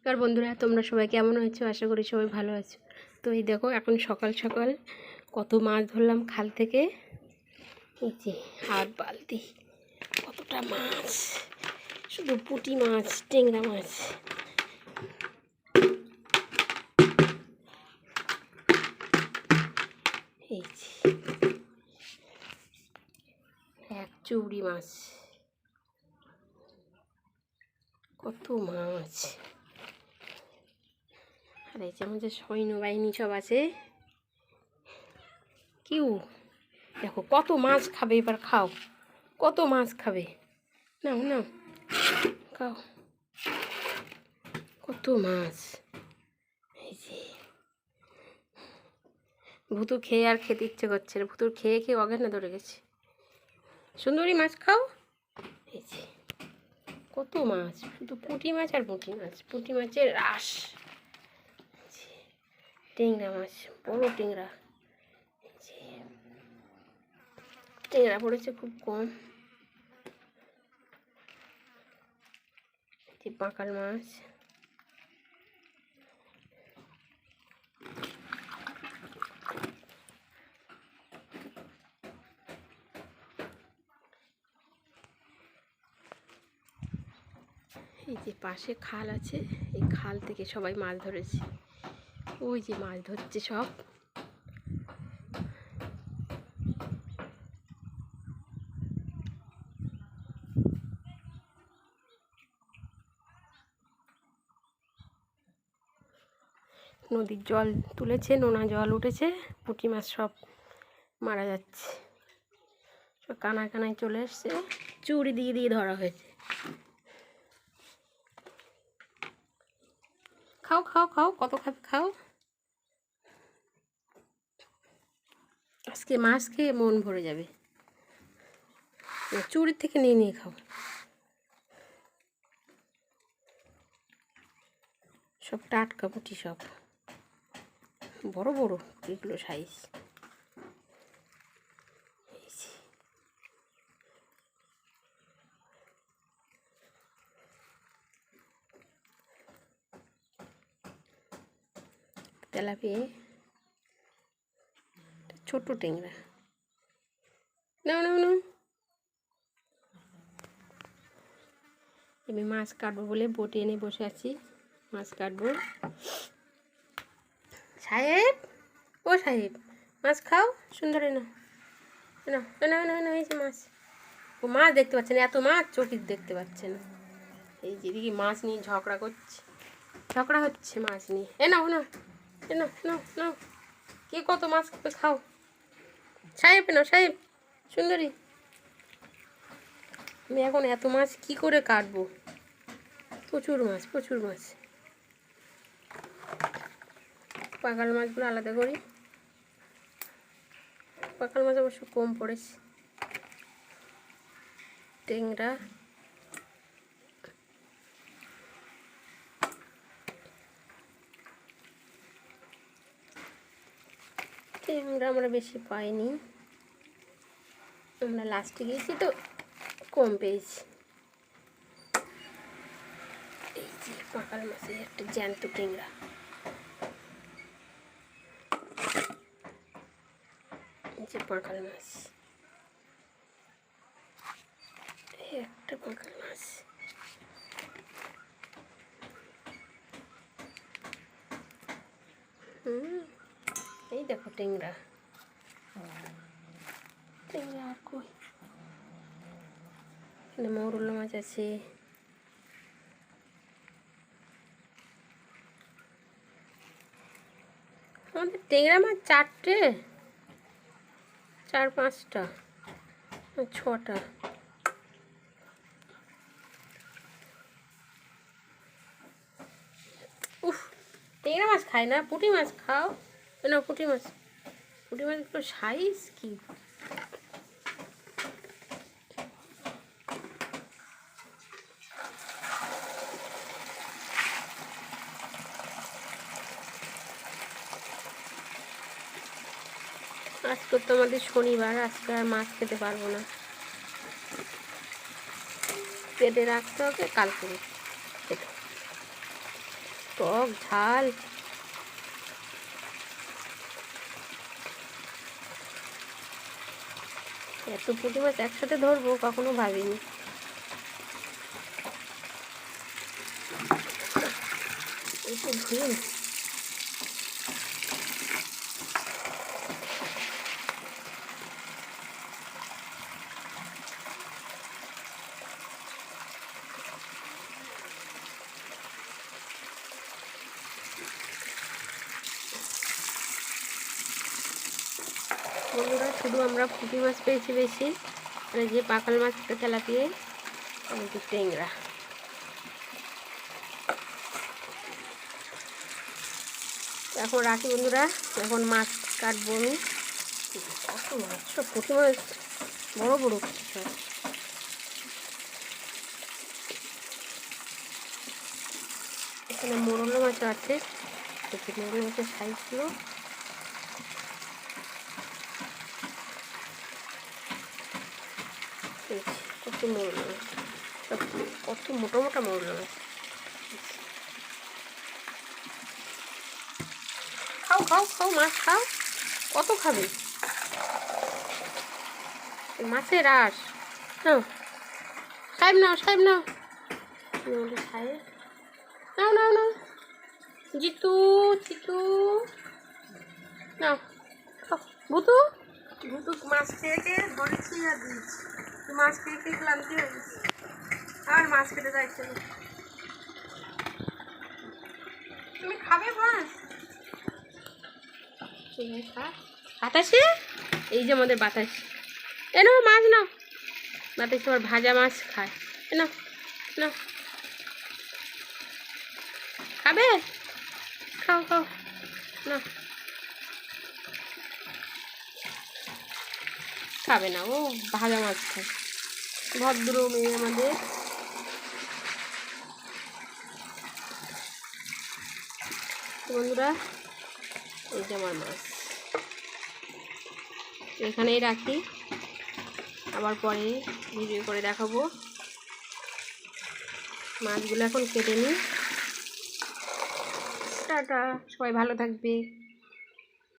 আর বন্ধুরা, তোমরা সবাই কেমন আছো? আশা করি সবাই ভালো আছো। তো এই দেখো, এখন সকাল সকাল কত মাছ ধরলাম খাল থেকে। এই যে হাত বালতি কতটা মাছ, শুধু পুঁটি মাছ, টেংরা মাছ। এই যে এক চৌড়ি মাছ, কত মাছ। আর এই যে আমাদের সৈন্যবাহিনী সব আছে। কিউ দেখো কত মাছ খাবে, এবার খাও, কত মাছ খাবে, নাও নাও খাও, কত মাছ। এই যে ভুতু খেয়ে আর খেতে ইচ্ছে করছে না, ভুতুর খেয়ে খেয়ে অজ্ঞানে ধরে গেছে। সুন্দরী মাছ খাও। এই যে কত মাছ, শুধু পুঁটি মাছ আর পুঁটি মাছ, পুঁটি মাছের রাস। টেংরা মাছ, বড় টেংরা। টেংরা পড়েছে খুব কম। পাকাল মাছ, এই যে পাশে খাল আছে, এই খাল থেকে সবাই মাছ ধরেছে। ওই যে মাছ ধরছে সব। নদীর জল তুলেছে, নোনা জল উঠেছে, পুঁটি মাছ সব মারা যাচ্ছে, সব কানায় কানায় চলে এসছে। চুড়ি দিয়ে দিয়ে ধরা হয়েছে। খাও খাও খাও, কত খাবে খাও। আজকে মাছ খেয়ে মন ভরে যাবে। চুড়ির থেকে নিয়ে নিয়ে খাও। সব টাটকা পুঁটি, সব বড় বড় এগুলো সাইজ। তেলাপিয়া, ছোট টেংরা। নাও নাও নাও। আমি মাছ কাটবো বলে বটি এনে বসে আছি, মাছ কাটবো। সাহেব, ও সাহেব, মাছ খাও। সুন্দর না, না না না না, এই যে মাছ। ও মাছ দেখতে পাচ্ছে না, এত মাছ চোখে দেখতে পাচ্ছে না। এই যে দিদি মাছ নিয়ে ঝগড়া করছে, ঝগড়া হচ্ছে মাছ নিয়ে। এ নাও না, এ নাও নাও নাও, কে কত মাছ খাবে খাও। সাহেব নাও, সাহেব, সুন্দরী। আমি এখন এত মাছ কি করে কাটবো? প্রচুর মাছ, প্রচুর মাছ। পাকাল মাছগুলো আলাদা করি। পাকাল মাছ অবশ্য কম পড়েছে। টেংরা, টেংরা আমরা বেশি পাইনি, আমরা লাস্টে গিয়েছি তো কম পেয়েছি। এই যে পাকাল মাছের একটা জ্যান্ত টেংরা। এই যে পাকাল মাছ, একটা পাকাল মাছ। এই দেখো টেংরা, টেংরা আর কই। এখানে মৌরলা মাছ আছে। আমাদের টেংরা মাছ চারটে, চার পাঁচটা, ছটা। উফ, টেংরা মাছ খায় না, পুঁটি মাছ খাও না। পুঁটি মাছ, পুঁটি মাছগুলো সাইজ কি! আজকে তো আমাদের শনিবার, আজকে আর মাছ খেতে পারবো না, কেটে রাখতে হবে, কালকে খেতে। টক ঝাল। এত পুঁটি মাছ একসাথে ধরবো কখনো ভাবিনি। একটু ধুয়ে বন্ধুরা, শুধু আমরা পুঁটি মাছ পেয়েছি বেশি, আর যে পাকাল মাছ, তেলাপিয়া আর একটু ট্যাংরা। এখন রাখি বন্ধুরা, এখন মাছ কাটবো আমি। কত মাছ, সব পুঁটি মাছ বড় বড় সব। এখানে মোরলা মাছও আছে, মোরলা মাছের সাইজগুলো। কত মোরলা মাছ, সব কত মোটা মোটা মোরলা মাছ। খাও খাও খাও, মাছ খাও, কত খাবে মাছের আঁশ। নাও সাহেব, নাও সাহেব, নাও সাহেব, নাও নাও নাও, জিতু চিতু নাও। ভুতু ভুতু মাছ খেয়ে খেয়ে ধরেছি আর দিয়েছি, মাছ খেয়ে খেয়ে ক্লান্তি হয়ে গেছে, আর মাছ খেতে যাচ্ছে না। তুমি খাবে মাছ? বাতাসে, এই যে আমাদের বাতাস, এনো মাছ নাও। বাতাসে আবার ভাজা মাছ খায়, এনো নাও, খাবে? খাও খাও না, খাবে না, ও ভাজা মাছ খায়। ভদ্র মেয়ে আমাদের। বন্ধুরা, এই যে আমার মাছ, এখানেই রাখি, আবার পরে ভিডিও করে দেখাবো। মাছগুলো এখন কেটে নিই। টাটা, সবাই ভালো থাকবে।